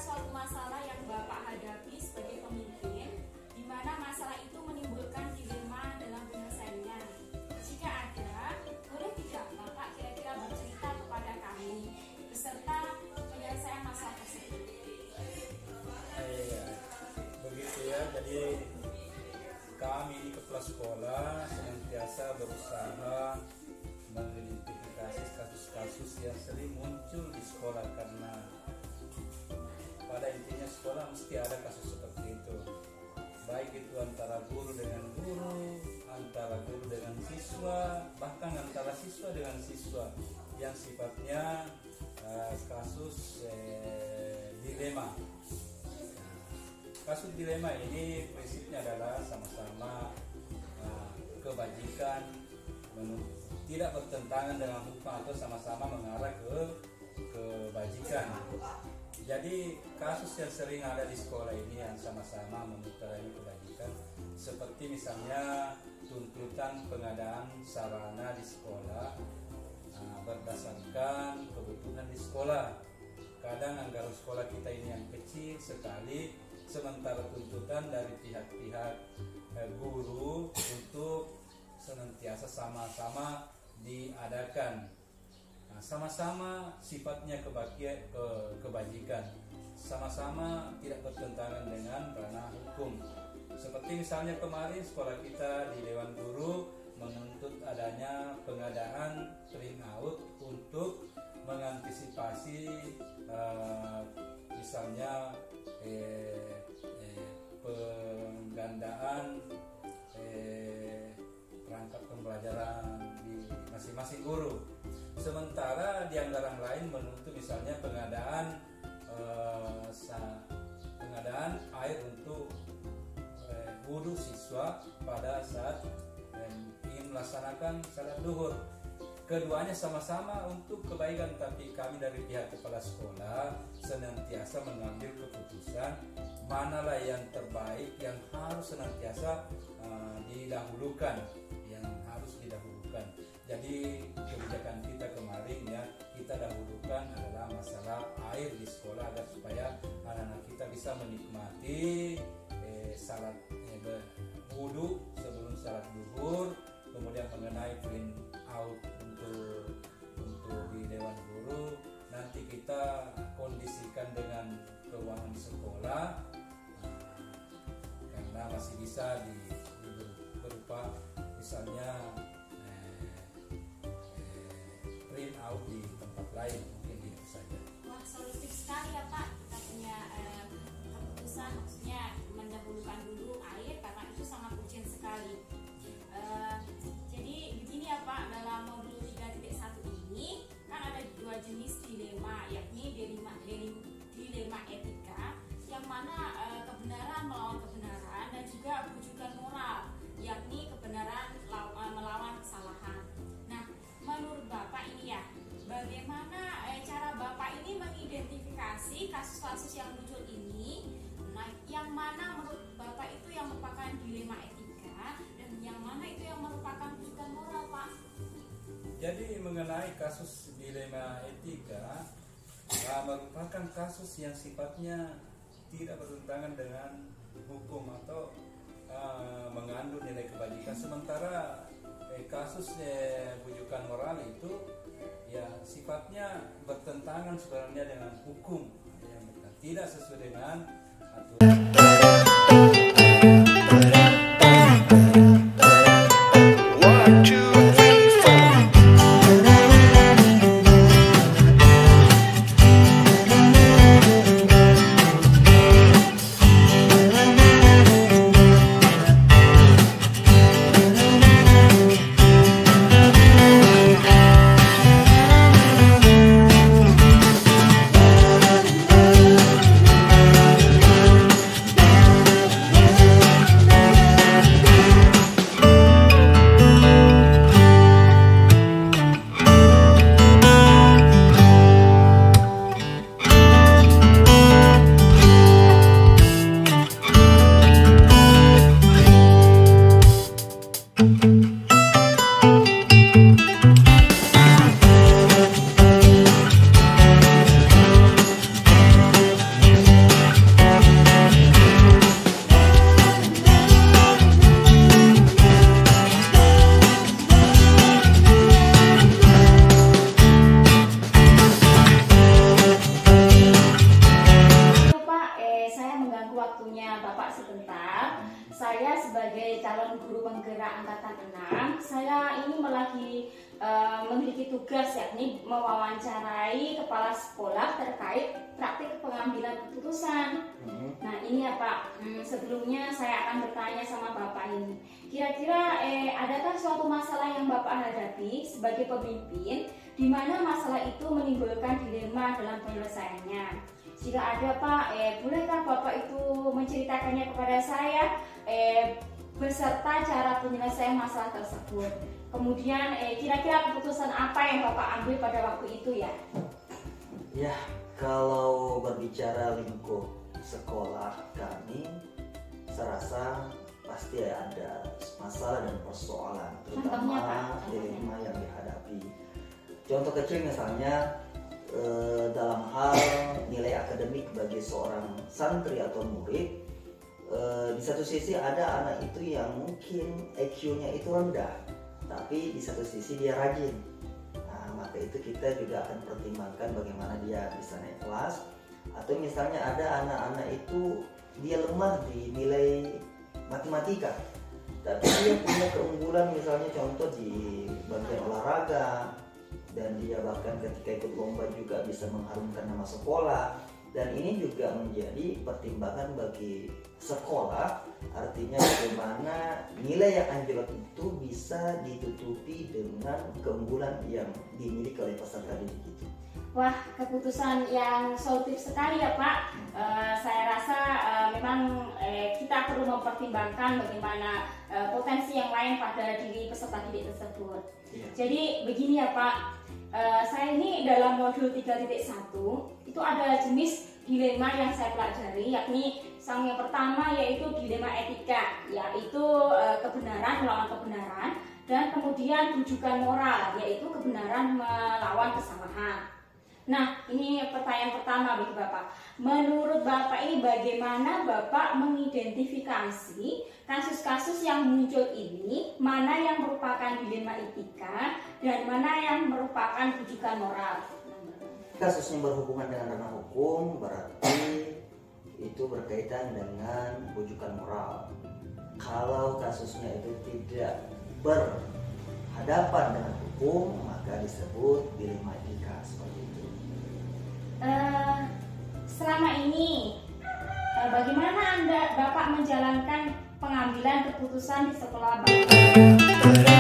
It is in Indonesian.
suatu masalah yang Bapak hadapi sebagai pemimpin, di mana masalah itu menimbulkan dilema dalam penyelesaiannya? Jika ada, boleh tidak Bapak kira-kira bercerita kepada kami beserta penyelesaian masalah tersebut? Begitu ya, jadi kami di kepala sekolah senantiasa berusaha mengidentifikasi kasus-kasus yang sering muncul di sekolah, karena pada intinya sekolah mesti ada kasus seperti itu, baik itu antara guru dengan guru, antara guru dengan siswa, bahkan antara siswa dengan siswa yang sifatnya kasus dilema. Kasus dilema ini prinsipnya adalah sama-sama kebajikan, tidak bertentangan dengan hukum atau sama-sama mengarah ke kebajikan. Jadi kasus yang sering ada di sekolah ini yang sama-sama memutarakan kebajikan, seperti misalnya tuntutan pengadaan sarana di sekolah berdasarkan kebutuhan di sekolah. Kadang anggaran sekolah kita ini yang kecil sekali, sementara tuntutan dari pihak-pihak guru untuk senantiasa sama-sama diadakan, sama-sama sifatnya kebajikan, sama-sama tidak bertentangan dengan ranah hukum. Seperti misalnya kemarin sekolah kita di Dewan Guru menuntut adanya pengadaan print out untuk mengantisipasi misalnya penggandaan perangkat pembelajaran di masing-masing guru. Sementara di anggaran lain menuntut misalnya pengadaan air untuk wudhu siswa pada saat ingin melaksanakan salat duhur. Keduanya sama-sama untuk kebaikan, tapi kami dari pihak kepala sekolah senantiasa mengambil keputusan manalah yang terbaik, yang harus senantiasa didahulukan, Jadi kebijakan kita kemarin ya, kita dahulukan adalah masalah air di sekolah agar supaya anak-anak kita bisa menikmati salat wudhu sebelum salat duhur. Kemudian mengenai print out untuk di Dewan Guru, nanti kita kondisikan dengan keuangan sekolah, karena masih bisa berupa misalnya print out di tempat lain, mungkin itu saja. Wah, solutif sekali ya Pak, kita punya keputusan, maksudnya mendahulukan dulu air karena itu sangat urgent sekali. Jadi begini ya Pak, dalam modul 3.1 ini kan ada dua jenis dilema, yakni dilema etika, yang mana kebenaran melawan kebenaran, dan juga rujukan moral, yakni kebenaran melawan kesalahan. Nah, menurut Bapak ini ya, bagaimana cara Bapak ini mengidentifikasi kasus-kasus yang muncul ini? Nah, yang mana menurut Bapak itu yang merupakan dilema etika dan yang mana itu yang merupakan rujukan moral, Pak? Jadi mengenai kasus dilema etika merupakan kasus yang sifatnya tidak bertentangan dengan hukum atau mengandung nilai kebajikan, sementara kasus rujukan moral itu ya sifatnya bertentangan sebenarnya dengan hukum, tidak sesuai dengan aturan. sebagai calon guru penggerak angkatan 6, saya ini memiliki tugas yakni mewawancarai kepala sekolah terkait praktik pengambilan keputusan. Nah ini ya Pak, sebelumnya saya akan bertanya sama Bapak ini, kira-kira adakah suatu masalah yang Bapak hadapi sebagai pemimpin di mana masalah itu menimbulkan dilema dalam penyelesaiannya? Jika ada Pak, bolehkah Bapak itu menceritakannya kepada saya beserta cara penyelesaian masalah tersebut? Kemudian kira-kira keputusan apa yang Bapak ambil pada waktu itu ya? Ya, kalau berbicara lingkup sekolah kami, saya rasa pasti ada masalah dan persoalan, terutama dilema yang dihadapi. Contoh kecil misalnya dalam hal nilai akademik bagi seorang santri atau murid, di satu sisi ada anak itu yang mungkin IQ-nya itu rendah, tapi di satu sisi dia rajin. Nah, maka itu kita juga akan pertimbangkan bagaimana dia bisa naik kelas. Atau misalnya ada anak-anak itu dia lemah di nilai matematika, tapi dia punya keunggulan misalnya contoh di bagian olahraga, dan dia bahkan ketika ikut lomba juga bisa mengharumkan nama sekolah. Dan ini juga menjadi pertimbangan bagi sekolah, artinya bagaimana nilai yang anjlok itu bisa ditutupi dengan keunggulan yang dimiliki oleh peserta didik itu. Wah, keputusan yang solutif sekali ya Pak. Saya rasa memang kita perlu mempertimbangkan bagaimana potensi yang lain pada diri peserta didik tersebut. Iya. Jadi begini ya Pak, saya ini dalam modul 3.1 itu ada jenis dilema yang saya pelajari, yakni yang pertama yaitu dilema etika, yaitu kebenaran melawan kebenaran, dan kemudian rujukan moral, yaitu kebenaran melawan kesalahan. Nah, ini pertanyaan pertama bagi Bapak. Menurut Bapak ini bagaimana Bapak mengidentifikasi kasus-kasus yang muncul ini, mana yang merupakan dilema etika dan mana yang merupakan rujukan moral? Kasus yang berhubungan dengan ranah hukum berarti itu berkaitan dengan rujukan moral. Kalau kasusnya itu tidak berhadapan dengan hukum, maka disebut dilema etika, seperti itu. Selama ini bagaimana Bapak menjalankan pengambilan keputusan di sekolah Bapak?